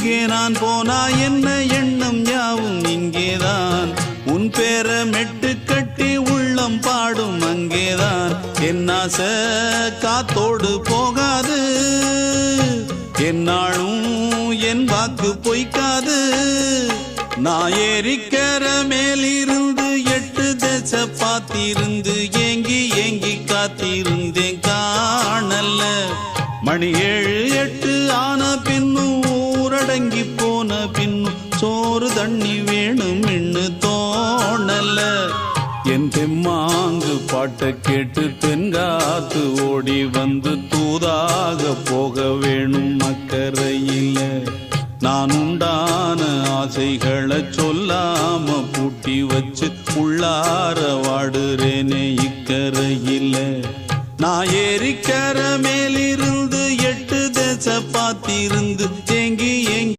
எங்கே நான் போனா என்ன எண்ணம் யாவும் இங்கேதான் உன் பேர மெட்டு கட்டி உள்ளம் பாடும் அங்கேதான் என் ஆசை காத்தோடு போகாது என்னாலும் என் வாக்கு பொய்க்காது நான் ஏறிக்கிற மேலிருந்து 8 தேச பார்த்திருந்து ஏங்கி ஏங்கி காத்திருந்தேன் காணல மணி 7 8 ஆன பின்னும் ஊரடங்கி போன பின்னும் சோறு தண்ணி வேணும் இன்னு தோணல என் தெம்மாங்கு பாட்டை கேட்டு தென்காத்து ஓடி வந்து தூதாக போக வேணும் அக்கறையில நான் உண்டான ஆசைகளை சொல்லாம பூட்டி வச்சு உள்ளார வாடுறேனே இக்கரையில நான் ஏறிக்கிற மேலிருந்து 8 தேச பார்த்திருந்து ஏங்கி ஏங்கி